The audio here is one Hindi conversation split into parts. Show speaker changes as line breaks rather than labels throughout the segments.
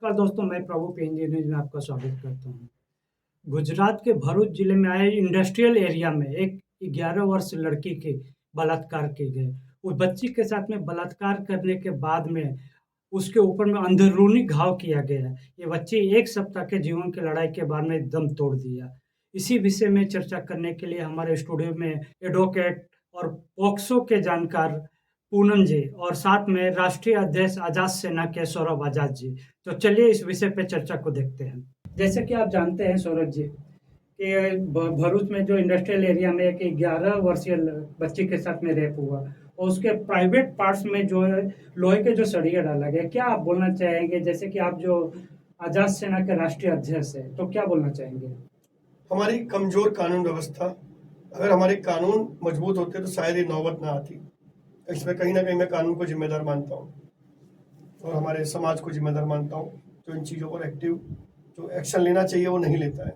नमस्कार दोस्तों, मैं प्रभु पीएनजी न्यूज़ में आपका स्वागत करता हूँ। गुजरात के भरूच जिले में आए इंडस्ट्रियल एरिया में एक 11 वर्ष लड़की के बलात्कार किए गए। उस बच्ची के साथ में बलात्कार करने के बाद में उसके ऊपर में अंदरूनी घाव किया गया। ये बच्ची 1 सप्ताह के जीवन की लड़ाई के बाद में दम तोड़ दिया। इसी विषय में चर्चा करने के लिए हमारे स्टूडियो में एडवोकेट और पॉक्सो के जानकार पूनम जी और साथ में राष्ट्रीय अध्यक्ष आजाद सेना के सौरभ आजाद जी। तो चलिए इस विषय पे चर्चा को देखते हैं। जैसे कि आप जानते हैं सौरभ जी कि भरूच में जो इंडस्ट्रियल एरिया में एक 11 वर्षीय बच्ची के साथ में रेप हुआ और उसके प्राइवेट पार्ट्स में जो है लोहे के जो सरिया डाला गया। क्या आप बोलना चाहेंगे, जैसे कि आप जो आजाद सेना के राष्ट्रीय अध्यक्ष है, तो क्या बोलना चाहेंगे?
हमारी कमजोर कानून व्यवस्था, अगर हमारे कानून मजबूत होते तो शायद ये नौबत ना आती। इसमें कहीं ना कहीं मैं कानून को जिम्मेदार मानता हूँ और हमारे समाज को जिम्मेदार मानता हूँ जो इन चीज़ों पर जो एक्शन लेना चाहिए वो नहीं लेता है।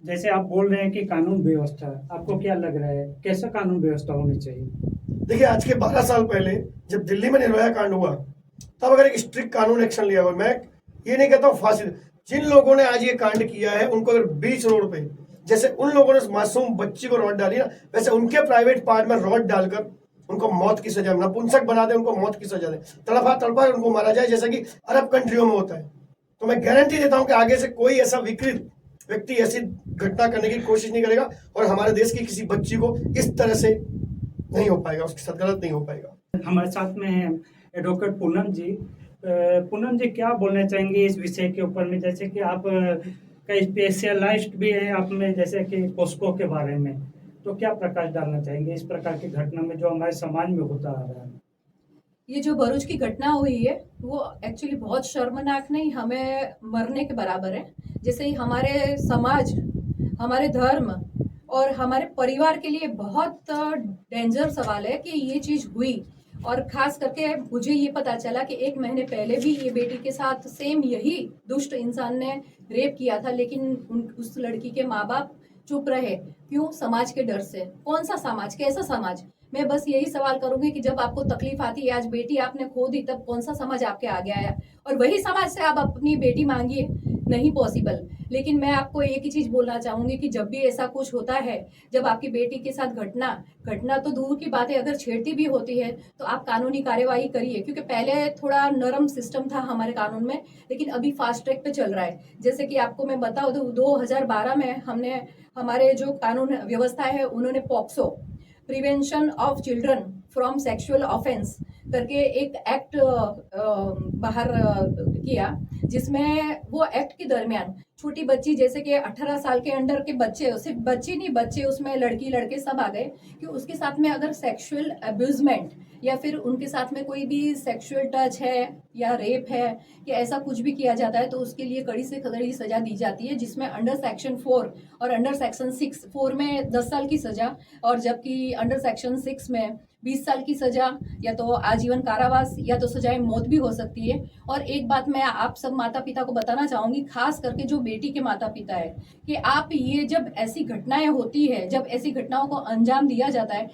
जैसे आप बोल रहे हैं कि कानून व्यवस्था, आपको क्या लग रहा है कैसा कानून व्यवस्था होनी चाहिए?
देखिए, आज के 12 साल पहले जब दिल्ली में निर्भया कांड हुआ तब अगर एक स्ट्रिक्ट कानून एक्शन लिया हुआ, मैं ये नहीं कहता हूँ फांसी, जिन लोगों ने आज ये कांड किया है उनको अगर बीच रोड पे, जैसे उन लोगों ने मासूम बच्ची को रॉड डाली ना, वैसे उनके प्राइवेट पार्ट में रॉड डालकर उनको मौत की सजा, नपुंसक बना दे, उनको मौत की सजा दे, तड़पा तड़पा उनको मारा जाए जैसा कि अरब कंट्रियों में होता है। तो मैं गारंटी देता हूं कि आगे से कोई ऐसा विकृत व्यक्ति ऐसी घटना करने की कोशिश नहीं करेगा और हमारे देश की किसी बच्ची को इस तरह से नहीं हो पाएगा, उसके साथ गलत नहीं हो पाएगा।
हमारे साथ में है एडवोकेट पूनम जी। पूनम जी, क्या बोलना चाहेंगे इस विषय के ऊपर में, जैसे कि आप कई स्पेशलाइज्ड भी हैं आप में, जैसे कि पोस्को के बारे में, तो क्या प्रकाश डालना चाहेंगे इस प्रकार की घटना में जो हमारे समाज में होता आ रहा है?
ये जो भरूच की घटना हुई है वो एक्चुअली बहुत शर्मनाक नहीं, हमें मरने के बराबर है। जैसे ही हमारे समाज, हमारे धर्म और हमारे परिवार के लिए बहुत डेंजर सवाल है कि ये चीज हुई। और खास करके मुझे ये पता चला कि 1 महीने पहले भी ये बेटी के साथ सेम यही दुष्ट इंसान ने रेप किया था, लेकिन उस लड़की के माँ बाप चुप रहे। क्यों? समाज के डर से। कौन सा समाज, कैसा समाज? मैं बस यही सवाल करूंगी कि जब आपको तकलीफ आती है, आज बेटी आपने खो दी, तब कौन सा समाज आपके आगे आया और वही समाज से आप अपनी बेटी मांगिए? नहीं पॉसिबल। लेकिन मैं आपको एक ही चीज बोलना चाहूंगी कि जब भी ऐसा कुछ होता है, जब आपकी बेटी के साथ घटना तो दूर की बात है, अगर छेड़ती भी होती है तो आप कानूनी कार्यवाही करिए, क्योंकि पहले थोड़ा नरम सिस्टम था हमारे कानून में, लेकिन अभी फास्ट ट्रैक पे चल रहा है। जैसे कि आपको मैं बताऊं तो 2012 में हमने, हमारे जो कानून व्यवस्था है उन्होंने POCSO, prevention of children from sexual offence करके एक एक्ट बाहर किया, जिसमें वो एक्ट के दरमियान छोटी बच्ची, जैसे कि 18 साल के अंडर के बच्चे, सिर्फ बच्ची नहीं, बच्चे उसमें लड़की लड़के सब आ गए, कि उसके साथ में अगर सेक्सुअल अब्यूजमेंट या फिर उनके साथ में कोई भी सेक्सुअल टच है या रेप है या ऐसा कुछ भी किया जाता है तो उसके लिए कड़ी से कड़ी सजा दी जाती है, जिसमें अंडर सेक्शन 4 और अंडर सेक्शन 6, 4 में 10 साल की सजा और जबकि अंडर सेक्शन 6 में 20 साल की सजा या तो आजीवन कारावास या तो सजाए मौत भी हो सकती है। और एक बात मैं आप सब माता पिता को बताना चाहूंगी, खास करके जो बेटी के माता पिता है, कि आप ये जब ऐसी घटनाएं होती है, जब ऐसी घटनाओं को अंजाम दिया जाता है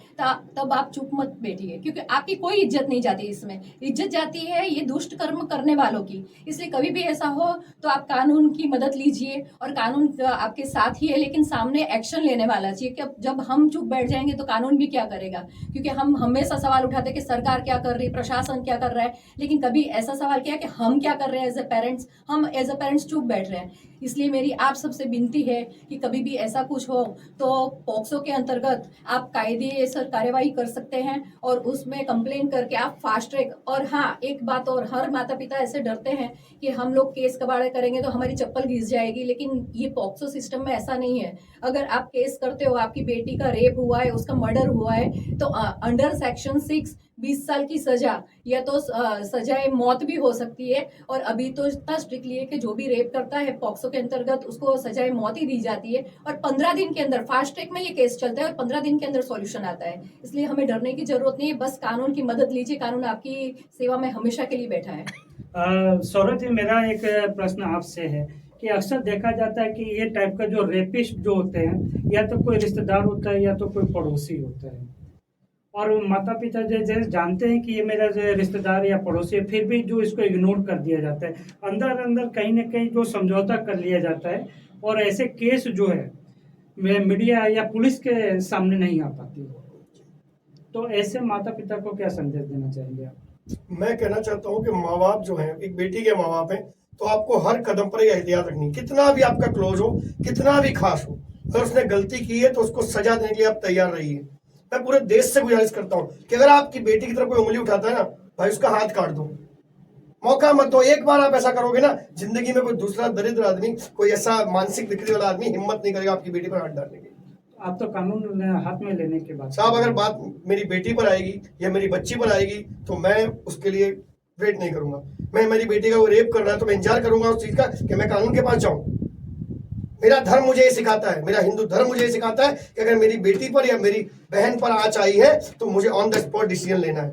तब आप चुप मत बैठिए, क्योंकि आपकी कोई इज्जत नहीं जाती, इसमें इज्जत जाती है ये दुष्ट कर्म करने वालों की। इसलिए कभी भी ऐसा हो तो आप कानून की मदद लीजिए और कानून आपके साथ ही है, लेकिन सामने एक्शन लेने वाला चाहिए। कि जब हम चुप बैठ जाएंगे तो कानून भी क्या करेगा? क्योंकि हम हमेशा सवाल उठाते हैं कि सरकार क्या कर रही है, प्रशासन क्या कर रहा है, लेकिन कभी ऐसा सवाल किया कि हम क्या कर रहे हैं एज ए पेरेंट्स? हम एज ए पेरेंट्स चुप बैठ रहे हैं। इसलिए मेरी आप सबसे विनती है कि कभी भी ऐसा कुछ हो तो पॉक्सो के अंतर्गत आप कायदेसर कार्यवाही कर सकते हैं और उसमें कंप्लेन करके आप फास्ट ट्रैक। और हाँ, एक बात और, हर माता पिता ऐसे डरते हैं कि हम लोग केस कबाड़े करेंगे तो हमारी चप्पल घिस जाएगी, लेकिन ये पॉक्सो सिस्टम में ऐसा नहीं है। अगर आप केस करते हो, आपकी बेटी का रेप हुआ है, उसका मर्डर हुआ है, तो अंडर सेक्शन 6 20 साल की सजा या तो सजाए मौत भी हो सकती है। और अभी तो इतना स्ट्रिक्टली है कि जो भी रेप करता है पॉक्सो के अंतर्गत उसको सजाए मौत ही दी जाती है और 15 दिन के अंदर फास्ट ट्रैक में ये केस चलता है और 15 दिन के अंदर सॉल्यूशन आता है। इसलिए हमें डरने की जरूरत नहीं है, बस कानून की मदद लीजिए, कानून आपकी सेवा में हमेशा के लिए बैठा है।
सौरभ जी, मेरा एक प्रश्न आपसे है कि अक्सर देखा जाता है कि ये टाइप का जो रेपिस्ट जो होते हैं, या तो कोई रिश्तेदार होता है या तो कोई पड़ोसी होता है, और माता पिता जैसे जानते हैं कि ये मेरा जो रिश्तेदार या पड़ोसी है, फिर भी जो इसको इग्नोर कर दिया जाता है, अंदर अंदर कहीं ना कहीं जो समझौता कर लिया जाता है, और ऐसे केस जो है मीडिया या पुलिस के सामने नहीं आ पाती। तो ऐसे माता पिता को क्या संदेश देना चाहेंगे आप?
मैं कहना चाहता हूँ कि माँ बाप जो हैं, एक बेटी के माँ बाप हैं, तो आपको हर कदम पर ये एहतियात रखनी, कितना भी आपका क्लोज हो, कितना भी खास हो, अगर उसने गलती की है तो उसको सजा देने के लिए आप तैयार रहिए। मैं पूरे देश से गुजारिश करता हूँ कि अगर आपकी बेटी की तरफ कोई उंगली उठाता है ना, भाई उसका हाथ काट दो, मौका मत दो। एक बार आप ऐसा करोगे ना, जिंदगी में कोई दूसरा दरिद्र आदमी, कोई ऐसा मानसिक विकृति वाला आदमी हिम्मत नहीं करेगा आपकी बेटी पर हाथ डालने की।
आप तो कानून हाथ में लेने के बाद
साहब, अगर बात मेरी बेटी पर आएगी या मेरी बच्ची पर आएगी तो मैं उसके लिए वेट नहीं करूंगा। मैं मेरी बेटी का वो रेप कर रहा है तो मैं इंतजार करूंगा उस चीज का कि मैं कानून के पास जाऊं। मेरा धर्म मुझे ये सिखाता है, मेरा हिंदू धर्म मुझे ये सिखाता है कि अगर मेरी बेटी पर या मेरी बहन पर आंच आई है तो मुझे ऑन द स्पॉट डिसीजन लेना है।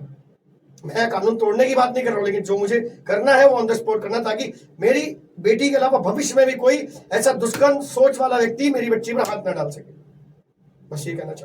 मैं कानून तोड़ने की बात नहीं कर रहा हूं, लेकिन जो मुझे करना है वो ऑन द स्पॉट करना, ताकि मेरी बेटी के अलावा भविष्य में भी कोई ऐसा दुष्कर्म सोच वाला व्यक्ति मेरी बच्ची पर हाथ ना डाल सके। बस ये कहना चाहता हूं।